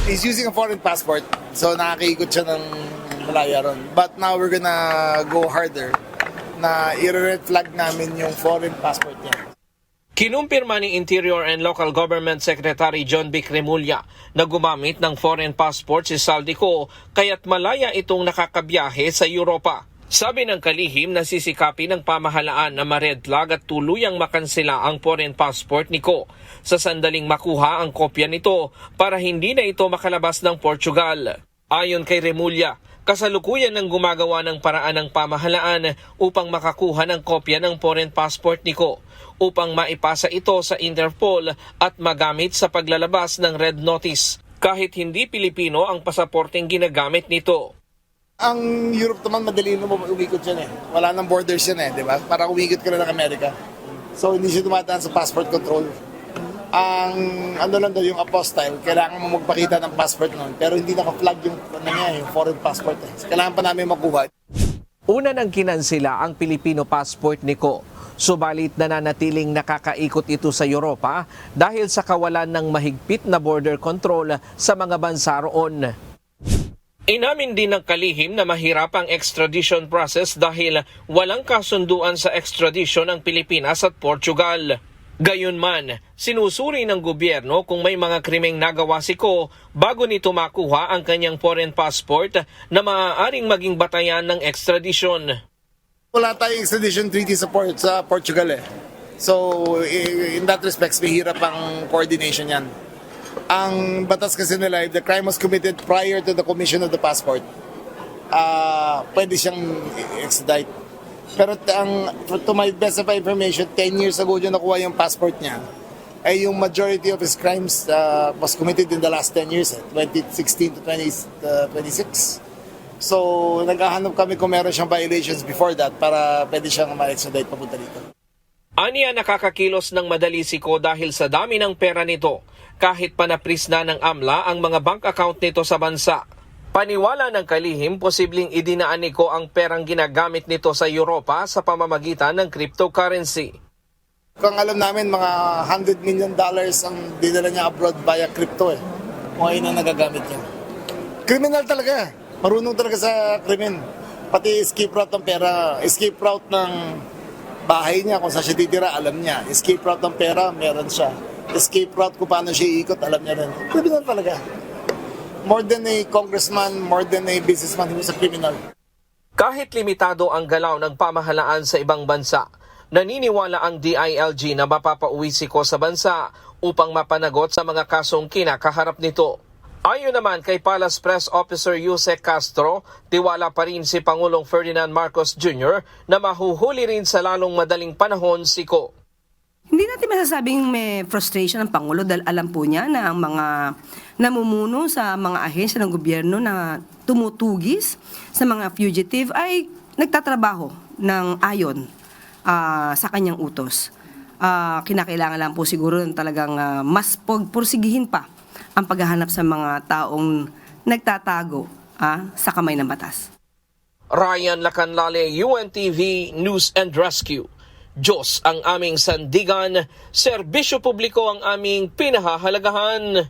He's using a foreign passport, so nakakaikot siya ng malaya ron. But now we're gonna go harder na i-red flag namin yung foreign passport niya. Kinumpirma ni Interior and Local Government Secretary John Vic Remulla na gumamit ng foreign passport si Saldico kaya't malaya itong nakakabiyahe sa Europa. Sabi ng kalihim na sisikapin ng pamahalaan na ma-red flag at tuluyang makansela ang foreign passport ni Ko sa sandaling makuha ang kopya nito para hindi na ito makalabas ng Portugal. Ayon kay Remulla, kasalukuyan ng gumagawa ng paraan ng pamahalaan upang makakuha ng kopya ng foreign passport ni Ko upang maipasa ito sa Interpol at magamit sa paglalabas ng red notice kahit hindi Pilipino ang pasaporteng ginagamit nito. Ang Europe naman madali na umikot yan eh. Wala nang borders yan eh, di ba? Para umikot ka na ng Amerika. So hindi siya dumadaan sa passport control. Ang ano lang daw yung apostille, kailangan mo magpakita ng passport noon. Pero hindi naka-flag yung, yung foreign passport eh. Kailangan pa namin makuha. Una nang kinansila ang Filipino passport ni Ko. Subalit nananatiling nakakaikot ito sa Europa dahil sa kawalan ng mahigpit na border control sa mga bansa roon. Inamin din ng kalihim na mahirap ang extradition process dahil walang kasunduan sa extradition ng Pilipinas at Portugal. Gayunman, sinusuri ng gobyerno kung may mga krimeng nagawa si Ko bago nito makuha ang kanyang foreign passport na maaaring maging batayan ng extradition. Wala tayong extradition treaty sa Portugal eh. So in that respect, mahirap ang coordination yan. Ang batas kasi nila, if the crime was committed prior to the commission of the passport, pwede siyang extradite. Pero to my best of my information, 10 years ago yung nakuha yung passport niya, ay yung majority of his crimes was committed in the last 10 years, 2016 to 2026. So, naghahanap kami kung meron siyang violations before that para pwede siyang ma-extradite papunta dito. Aniya nakakakilos ng madali si Ko dahil sa dami ng pera nito, kahit pa na-freeze na ng AMLA ang mga bank account nito sa bansa. Paniwala ng kalihim, posibleng idinaan ni Ko ang perang ginagamit nito sa Europa sa pamamagitan ng cryptocurrency. Kung alam namin, mga $100 million ang dinala niya abroad via crypto eh. Kung ayun ang nagagamit niya. Criminal talaga. Marunong talaga sa krimen. Pati escape route ng pera, escape route ng bahay niya, kung saan siya titira, alam niya. Escape route ng pera, meron siya. Escape route kung paano siya iikot, alam niya rin. Criminal talaga. More than a congressman, more than a businessman, he was a criminal. Kahit limitado ang galaw ng pamahalaan sa ibang bansa, naniniwala ang DILG na mapapauwi si Ko sa bansa upang mapanagot sa mga kasong kinakaharap nito. Ayon naman kay Palace Press Officer Yusek Castro, tiwala pa rin si Pangulong Ferdinand Marcos Jr. na mahuhuli rin sa lalong madaling panahon si Ko. Hindi natin masasabing may frustration ng Pangulo dahil alam po niya na ang mga namumuno sa mga ahensya ng gobyerno na tumutugis sa mga fugitive ay nagtatrabaho ng ayon sa kanyang utos. Kinakailangan lang po siguro talagang mas pursigihin pa ang paghahanap sa mga taong nagtatago sa kamay ng batas. Ryan Lacanlale, UNTV News and Rescue. Diyos ang aming sandigan, serbisyo publiko ang aming pinahahalagahan.